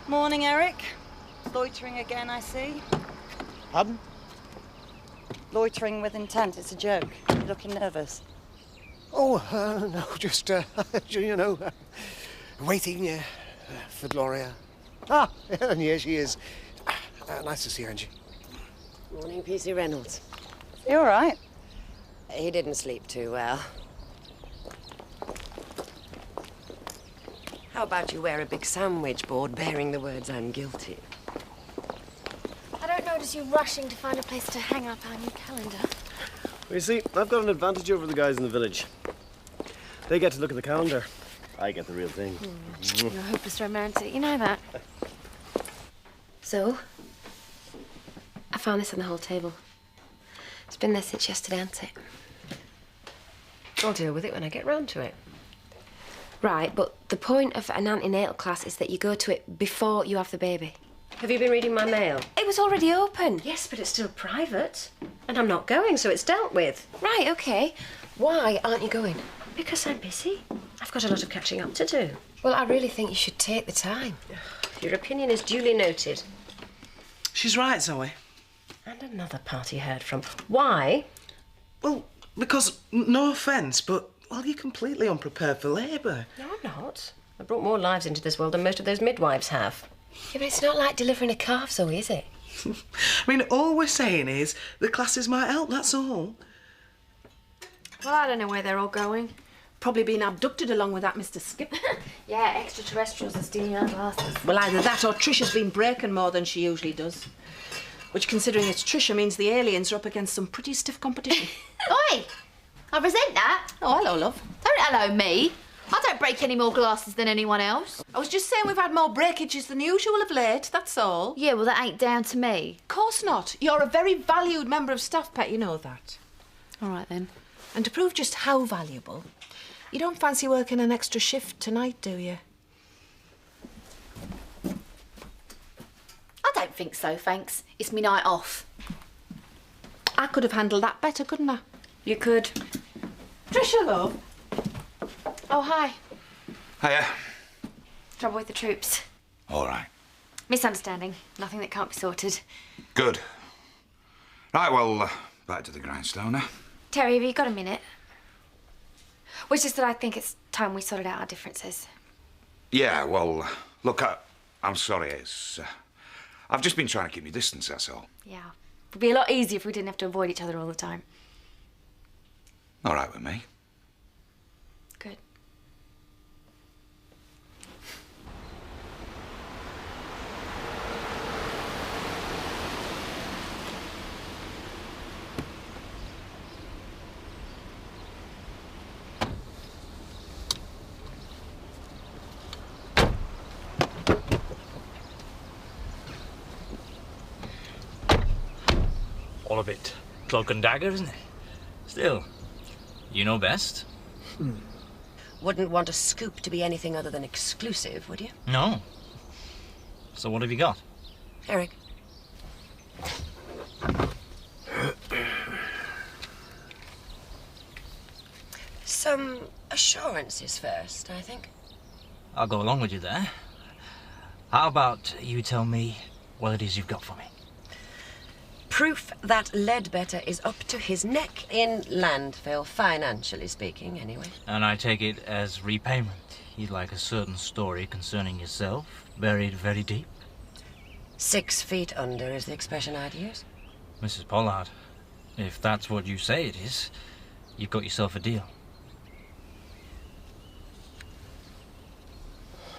Morning, Eric. Loitering again, I see. Pardon? Loitering with intent, it's a joke. You're looking nervous. Oh, no, just, you know, waiting for Gloria. Ah, and here she is. Nice to see you, Angie. Morning, P.C. Reynolds. You all right? He didn't sleep too well. How about you wear a big sandwich board bearing the words, "I'm guilty"? I don't notice you rushing to find a place to hang up our new calendar. Well, you see, I've got an advantage over the guys in the village. They get to look at the calendar. I get the real thing. You're a hopeless romantic, you know that. So, I found this on the whole table. It's been there since yesterday, hasn't it? I'll deal with it when I get round to it. Right, but the point of an antenatal class is that you go to it before you have the baby. Have you been reading my mail? It was already open. Yes, but it's still private. And I'm not going, so it's dealt with. Right, okay. Why aren't you going? Because I'm busy. I've got a lot of catching up to do. Well, I really think you should take the time. Your opinion is duly noted. She's right, Zoe. And another party heard from. Why? Well, because, no offence, but, well, you're completely unprepared for labour. No, I'm not. I brought more lives into this world than most of those midwives have. Yeah, but it's not like delivering a calf, Zoe, is it? I mean, all we're saying is the classes might help, that's all. Well, I don't know where they're all going. Probably being abducted along with that Mr. Skip. Yeah, extraterrestrials are stealing our glasses. Well, either that or Trisha's been breaking more than she usually does. Which, considering it's Trisha, means the aliens are up against some pretty stiff competition. Oi! I resent that. Oh, hello, love. Don't hello me. I don't break any more glasses than anyone else. I was just saying we've had more breakages than usual of late, that's all. Yeah, well, that ain't down to me. Of course not. You're a very valued member of staff, Pet, you know that. All right, then. And to prove just how valuable, you don't fancy working an extra shift tonight, do you? I don't think so, thanks. It's me night off. I could have handled that better, couldn't I? You could. Trisha, love. Oh, hi. Hiya. Trouble with the troops. All right. Misunderstanding. Nothing that can't be sorted. Good. Right, well, back to the grindstone now. Terry, have you got a minute? Well, it's just that I think it's time we sorted out our differences. Yeah, well, look, I'm sorry. It's... I've just been trying to keep my distance, that's all. Yeah. It'd be a lot easier if we didn't have to avoid each other all the time. All right with me. Good. All of it cloak and dagger, isn't it? Still, you know best. Wouldn't want a scoop to be anything other than exclusive, would you? No. So what have you got? Eric. Some assurances first, I think. I'll go along with you there. How about you tell me what it is you've got for me? Proof that Ledbetter is up to his neck in landfill, financially speaking, anyway. And I take it as repayment. You'd like a certain story concerning yourself, buried very deep. 6 feet under is the expression I'd use. Mrs. Pollard, if that's what you say it is, you've got yourself a deal.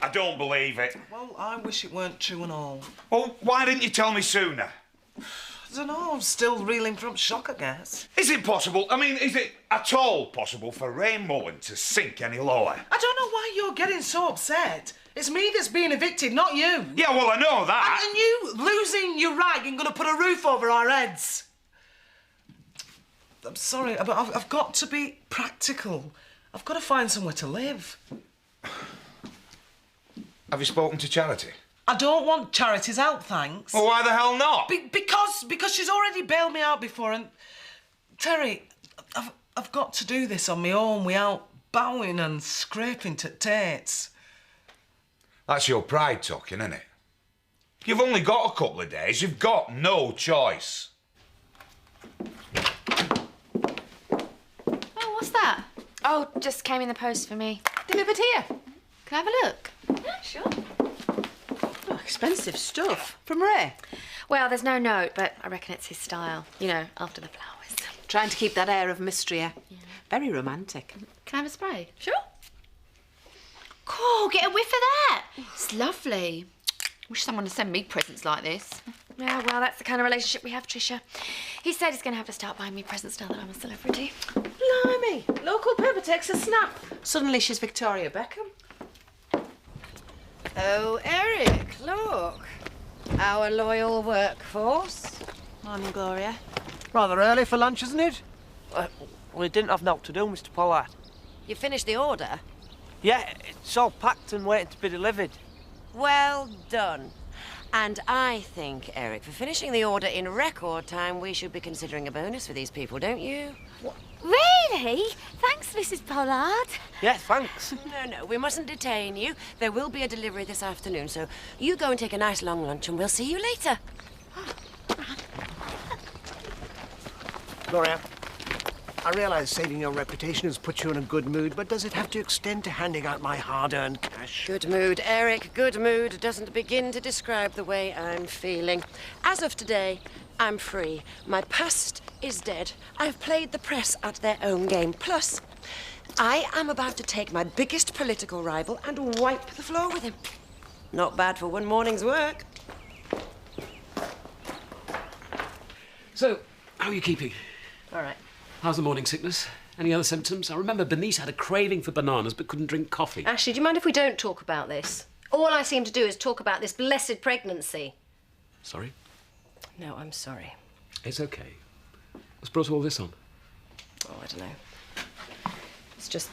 I don't believe it. Well, I wish it weren't true and all. Well, why didn't you tell me sooner? I don't know, I'm still reeling from shock, I guess. Is it possible? I mean, is it at all possible for Ray Mullen to sink any lower? I don't know why you're getting so upset. It's me that's being evicted, not you. Yeah, well, I know that. And you losing your rag and gonna put a roof over our heads. I'm sorry, but I've got to be practical. I've got to find somewhere to live. Have you spoken to Charity? I don't want Charity's help, thanks. Well, why the hell not? Because she's already bailed me out before, and Terry, I've got to do this on my own without bowing and scraping to tates. That's your pride talking, isn't it? You've only got a couple of days. You've got no choice. Oh, what's that? Oh, just came in the post for me. Delivered here. Can I have a look? Yeah, sure. Oh, expensive stuff. From Ray. Well, there's no note, but I reckon it's his style. You know, after the flowers. Trying to keep that air of mystery. Yeah. Very romantic. Can I have a spray? Sure. Cool, get a whiff of that. It's lovely. Wish someone would send me presents like this. Yeah, well, that's the kind of relationship we have, Tricia. He said he's going to have to start buying me presents now that I'm a celebrity. Blimey, local paper takes a snap. Suddenly she's Victoria Beckham. Oh, Eric, look. Our loyal workforce. Morning, Gloria. Rather early for lunch, isn't it? We didn't have naught to do, Mr. Pollard. You finished the order? Yeah, it's all packed and waiting to be delivered. Well done. And I think, Eric, for finishing the order in record time, we should be considering a bonus for these people, don't you? Really? Thanks, Mrs. Pollard. Yeah, thanks. No, we mustn't detain you. There will be a delivery this afternoon, so you go and take a nice long lunch and we'll see you later. Gloria, I realise saving your reputation has put you in a good mood, but does it have to extend to handing out my hard-earned cash? Good mood, Eric. Good mood doesn't begin to describe the way I'm feeling. As of today, I'm free. My past is dead. I've played the press at their own game. Plus, I am about to take my biggest political rival and wipe the floor with him. Not bad for one morning's work. So, how are you keeping? All right. How's the morning sickness? Any other symptoms? I remember Bernice had a craving for bananas but couldn't drink coffee. Ashley, do you mind if we don't talk about this? All I seem to do is talk about this blessed pregnancy. Sorry? No, I'm sorry. It's okay. What's brought all this on? Oh, I don't know. It's just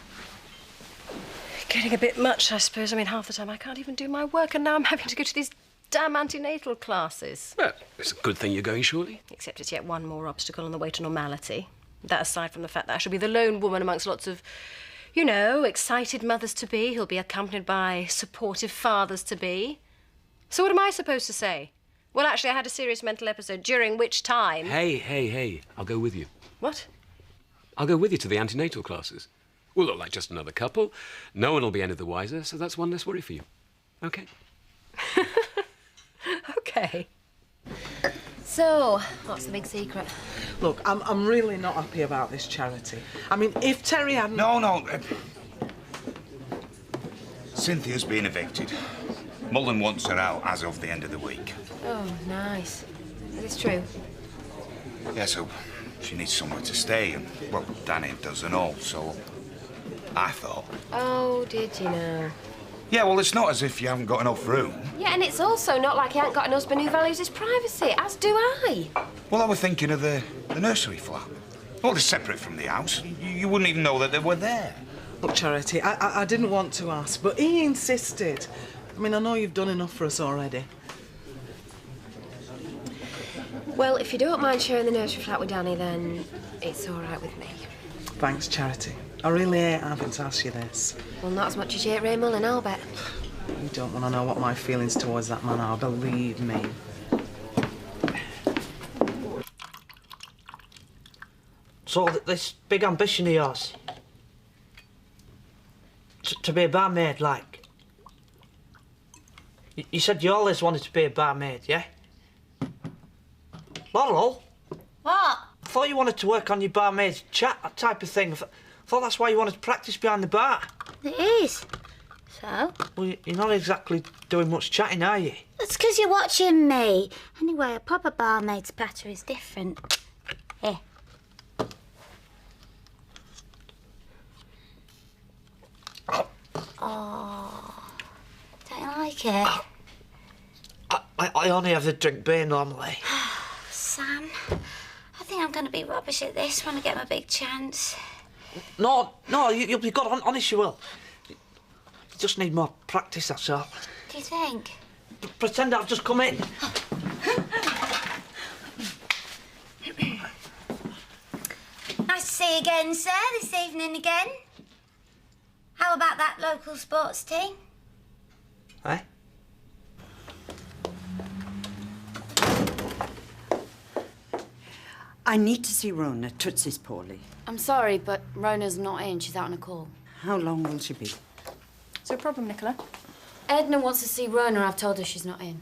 getting a bit much, I suppose. I mean, half the time I can't even do my work, and now I'm having to go to these damn antenatal classes. Well, it's a good thing you're going, surely. Except it's yet one more obstacle on the way to normality. That aside from the fact that I shall be the lone woman amongst lots of, you know, excited mothers-to-be who'll be accompanied by supportive fathers-to-be. So what am I supposed to say? Well, actually, I had a serious mental episode, during which time... Hey. I'll go with you. What? I'll go with you to the antenatal classes. We'll look like just another couple. No one will be any the wiser, so that's one less worry for you. OK? OK. So, what's the big secret? Look, I'm really not happy about this, Charity. I mean, if Terry hadn't... No. Cynthia's been evicted. Mullen wants her out as of the end of the week. Oh, nice. Is this true? Yeah, so she needs somewhere to stay, and, well, Danny does and all, so I thought... Oh, did you know? Yeah, well, it's not as if you haven't got enough room. Yeah, and it's also not like he ain't got an husband who values his privacy, as do I. Well, I was thinking of the nursery flat. Well, they're separate from the house. You wouldn't even know that they were there. Look, Charity, I didn't want to ask, but he insisted. I mean, I know you've done enough for us already. Well, if you don't mind sharing the nursery flat with Danny, then it's all right with me. Thanks, Charity. I really hate having to ask you this. Well, not as much as you hate Ray Mullen, I'll bet. You don't want to know what my feelings towards that man are, believe me. So, this big ambition of yours, to be a barmaid, like. You said you always wanted to be a barmaid, yeah? Laurel? What? I thought you wanted to work on your barmaid's chat, that type of thing. I thought that's why you wanted to practice behind the bar. It is. So? Well, you're not exactly doing much chatting, are you? That's because you're watching me. Anyway, a proper barmaid's patter is different. Here. Oh, don't you like it? I only have the drink beer normally. Sam, I think I'm going to be rubbish at this when I get my big chance. No, you'll be good. Honest, you will. You just need more practice, that's all. Do you think? Pretend I've just come in. Nice to see you again, sir, this evening again. How about that local sports team? Eh? I need to see Rona. Tootsie's poorly. I'm sorry, but Rona's not in. She's out on a call. How long will she be? Is there a problem, Nicola? Edna wants to see Rona. I've told her she's not in.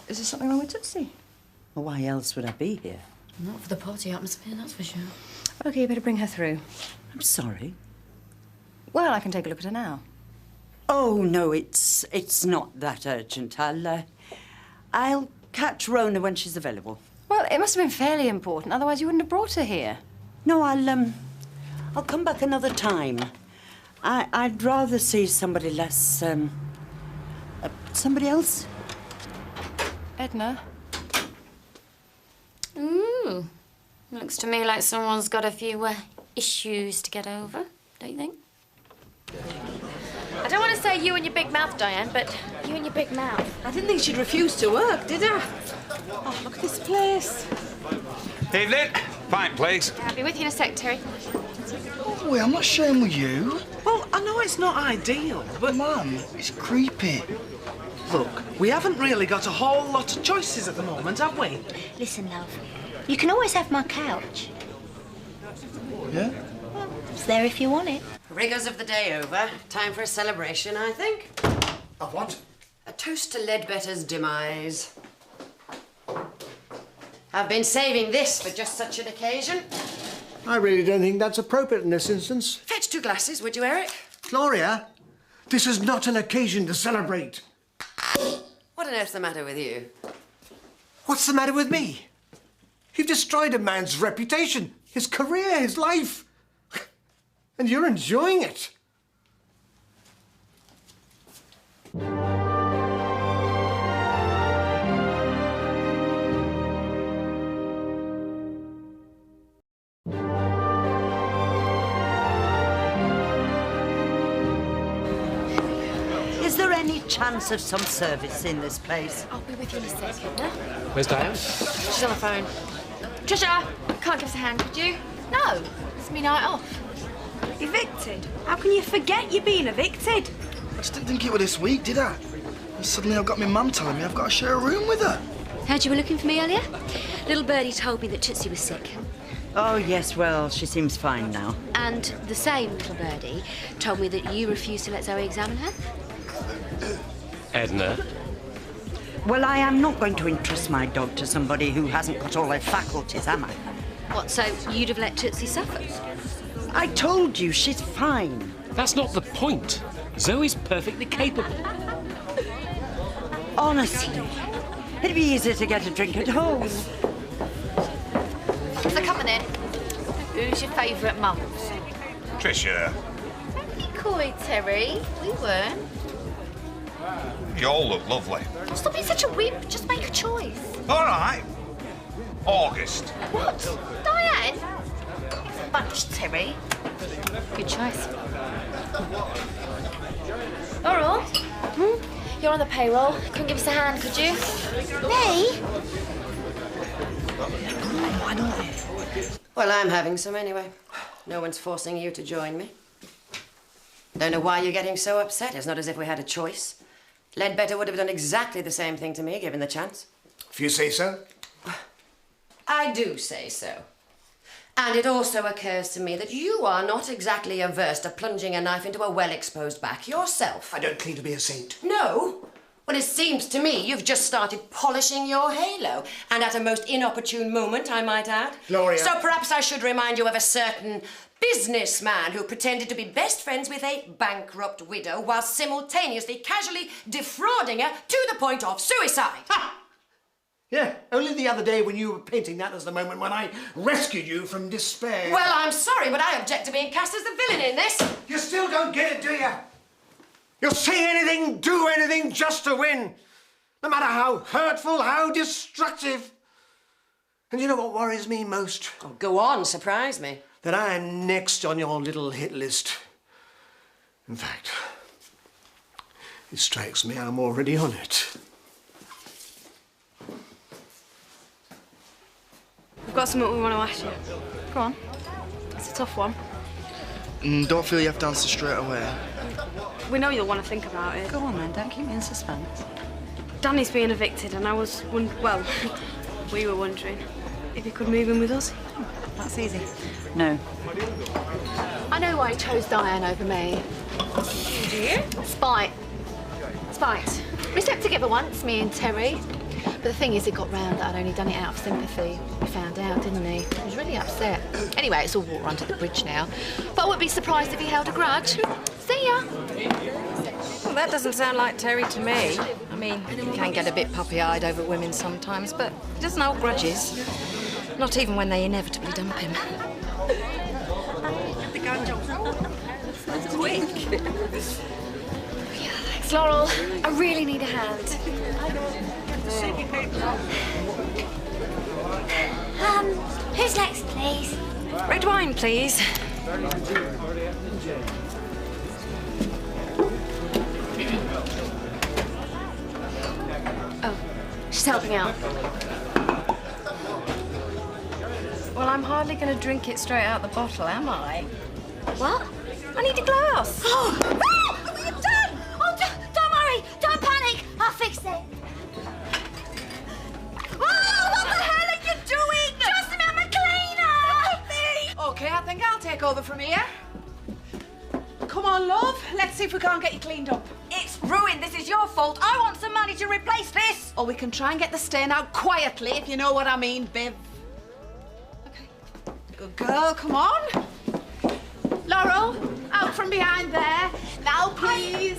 Is there something wrong with Tootsie? Well, why else would I be here? Not for the party atmosphere, that's for sure. OK, you better bring her through. I'm sorry. Well, I can take a look at her now. Oh, no, it's not that urgent. I'll catch Rona when she's available. Well, it must have been fairly important, otherwise you wouldn't have brought her here. No, I'll come back another time. I'd rather see somebody less, somebody else. Edna? Ooh. Looks to me like someone's got a few issues to get over, don't you think? I don't want to say you and your big mouth, Diane, but you and your big mouth. I didn't think she'd refuse to work, did I? Oh, look at this place. Evening. Fine place. I'll be with you in a sec, Terry. Oh, wait, I'm not sharing with you. Well, I know it's not ideal, but... Mum, it's creepy. Look, we haven't really got a whole lot of choices at the moment, have we? Listen, love, you can always have my couch. Yeah? Well, it's there if you want it. Rigours of the day over. Time for a celebration, I think. Of what? A toast to Ledbetter's demise. I've been saving this for just such an occasion. I really don't think that's appropriate in this instance. Fetch 2 glasses, would you, Eric? Gloria, this is not an occasion to celebrate. What on earth's the matter with you? What's the matter with me? You've destroyed a man's reputation, his career, his life. And you're enjoying it. Is there any chance of some service in this place? I'll be with you in a sec, Edna. Where's Diane? She's on the phone. Trisha, can't give us a hand, could you? No, it's me night off. Evicted? How can you forget you're being evicted? I just didn't think it was this week, did I? And suddenly I've got my mum telling me I've got to share a room with her. Heard you were looking for me earlier? Little birdie told me that Tootsie was sick. Oh, yes, well, she seems fine now. And the same little birdie told me that you refused to let Zoe examine her. Edna? Well, I am not going to entrust my dog to somebody who hasn't got all their faculties, am I? What, so you'd have let Tootsie suffer? I told you, she's fine. That's not the point. Zoe's perfectly capable. Honestly, it'd be easier to get a drink at home. So come on then. Who's your favourite mums? Tricia, Don't be coy, Terry. We weren't. you all look lovely. Stop being such a wimp. Just make a choice. All right. August. What? Diane? It's a bunch, Terry. Good choice. Laurel? You're on the payroll. Couldn't give us a hand, could you? Me? Why not? Well, I'm having some anyway. No one's forcing you to join me. Don't know why you're getting so upset. It's not as if we had a choice. Ledbetter would have done exactly the same thing to me, given the chance. If you say so. I do say so. And it also occurs to me that you are not exactly averse to plunging a knife into a well-exposed back yourself. I don't claim to be a saint. No? Well, it seems to me you've just started polishing your halo. And at a most inopportune moment, I might add. Gloria. So perhaps I should remind you of a certain businessman who pretended to be best friends with a bankrupt widow while simultaneously casually defrauding her to the point of suicide. Ha! Yeah, only the other day when you were painting that as the moment when I rescued you from despair. Well, I'm sorry, but I object to being cast as the villain in this. You still don't get it, do you? You'll say anything, do anything just to win. No matter how hurtful, how destructive. And you know what worries me most? Oh, go on, surprise me. That I am next on your little hit list. In fact, it strikes me I'm already on it. We've got something we want to ask you. Go on. It's a tough one. Don't feel you have to answer straight away. We know you'll want to think about it. Go on then, don't keep me in suspense. Danny's being evicted and I was, well, we were wondering. if he could move in with us. That's easy. No. I know why he chose Diane over me. Do you? Spite. Spite. We slept together once, me and Terry. But the thing is, it got round that I'd only done it out of sympathy. He found out, didn't he? He was really upset. Anyway, it's all water under the bridge now. But I wouldn't be surprised if he held a grudge. See ya. Well, that doesn't sound like Terry to me. I mean, he can get a bit puppy-eyed over women sometimes, but he doesn't hold grudges. Not even when they inevitably dump him. Thanks, Laurel. I really need a hand. Who's next, please? Red wine, please. Oh, she's helping out. Well, I'm hardly going to drink it straight out the bottle, am I? What? I need a glass. Oh, what have you done? Oh, don't worry. Don't panic. I'll fix it. Oh, what the hell are you doing? Trust me, I'm a cleaner. OK, I think I'll take over from here. Come on, love. Let's see if we can't get you cleaned up. It's ruined. This is your fault. I want some money to replace this. Or we can try and get the stain out quietly, if you know what I mean, Viv. Good girl, come on. Laurel, out from behind there. Now, please.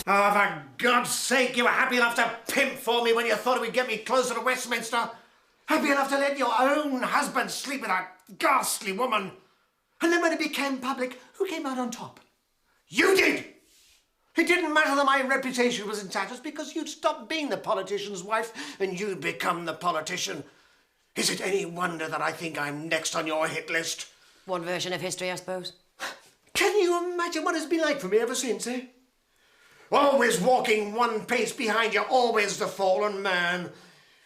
Oh, for God's sake, you were happy enough to pimp for me when you thought it would get me closer to Westminster. Happy enough to let your own husband sleep with a ghastly woman. And then when it became public, who came out on top? You did! It didn't matter that my reputation was in tatters because you'd stopped being the politician's wife and you'd become the politician. Is it any wonder that I think I'm next on your hit list? One version of history, I suppose. Can you imagine what it's been like for me ever since, eh? Always walking one pace behind you, always the fallen man.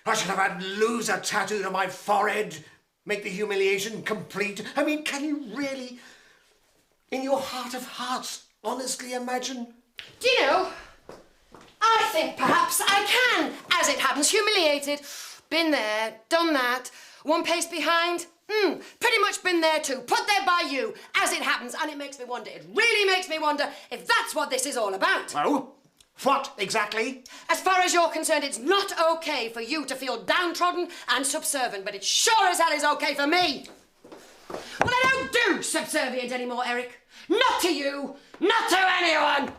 I should have had loser tattooed on my forehead, make the humiliation complete. I mean, can you really, in your heart of hearts, honestly imagine? Do you know, I think perhaps I can, as it happens, humiliated. Been there, done that, one pace behind. Pretty much been there too, put there by you, as it happens, and it makes me wonder, it really makes me wonder if that's what this is all about. Oh? What, exactly? As far as you're concerned, it's not okay for you to feel downtrodden and subservient, but it sure as hell is okay for me. Well, I don't do subservient anymore, Eric. Not to you, not to anyone.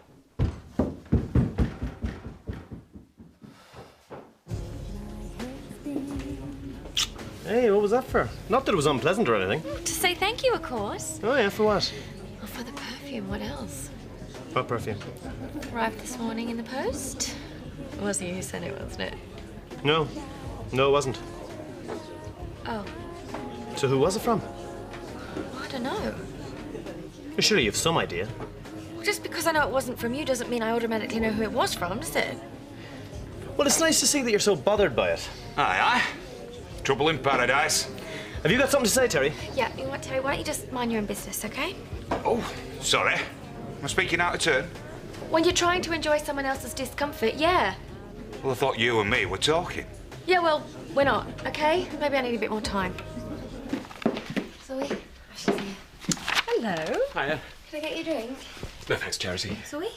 Hey, what was that for? Not that it was unpleasant or anything. To say thank you, of course. Oh, yeah, for what? Well, for the perfume, what else? What perfume? Arrived this morning in the post. It was you who sent it, wasn't it? No. No, it wasn't. Oh, So who was it from? I don't know. Surely you have some idea. Just because I know it wasn't from you doesn't mean I automatically know who it was from, does it? Well, it's nice to see that you're so bothered by it. Aye, aye. Trouble in paradise. Have you got something to say, Terry? Yeah, you know what, Terry? Why don't you just mind your own business, okay? Oh, sorry. I'm speaking out of turn. When you're trying to enjoy someone else's discomfort, yeah. Well, I thought you and me were talking. Yeah, well, we're not, okay? Maybe I need a bit more time. Zoe, she's here. Hello. Hiya. Can I get you a drink? No, thanks, Charity. Zoe?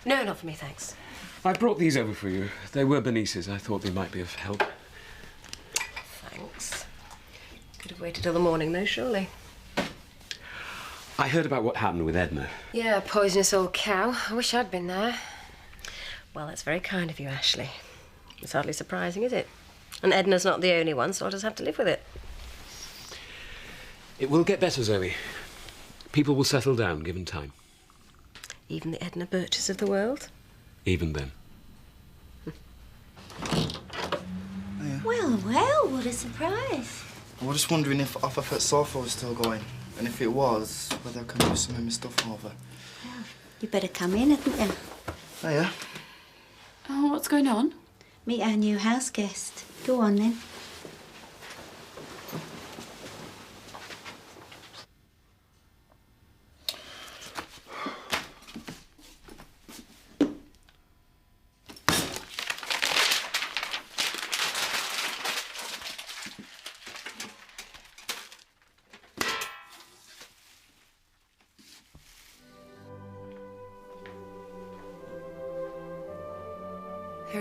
No, not for me, thanks. I brought these over for you. They were Bernice's. I thought they might be of help. Thanks. Could have waited till the morning, though, surely. I heard about what happened with Edna. Yeah, poisonous old cow. I wish I'd been there. Well, that's very kind of you, Ashley. It's hardly surprising, is it? And Edna's not the only one, so I'll just have to live with it. It will get better, Zoe. People will settle down, given time. Even the Edna Birches of the world? Even then. Well, well, what a surprise. I was just wondering if Off at Sofa was still going, and if it was, whether I can move some of my stuff over. You better come in, hadn't you? Oh, yeah? Oh, what's going on? Meet our new house guest. Go on, then.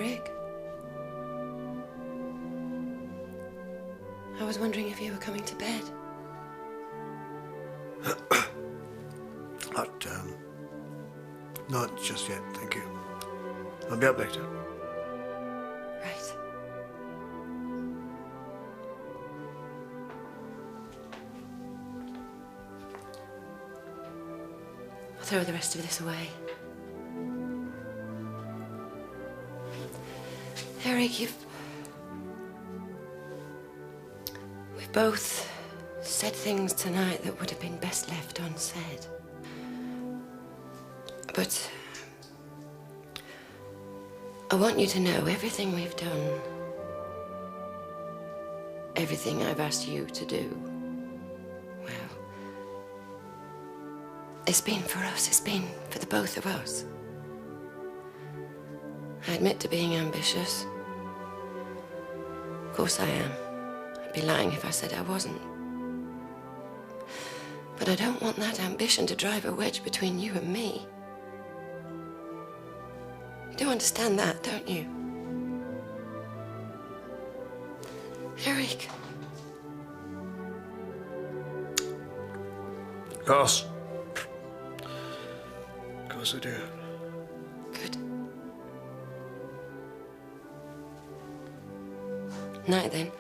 Eric? I was wondering if you were coming to bed. Not just yet, thank you. I'll be up later. Right. I'll throw the rest of this away. Eric, we've both said things tonight that would have been best left unsaid. But I want you to know everything we've done, everything I've asked you to do, well, it's been for us, it's been for the both of us. I admit to being ambitious. Of course I am. I'd be lying if I said I wasn't. But I don't want that ambition to drive a wedge between you and me. You do understand that, don't you? Eric. Of course. Of course I do. Good. Night then.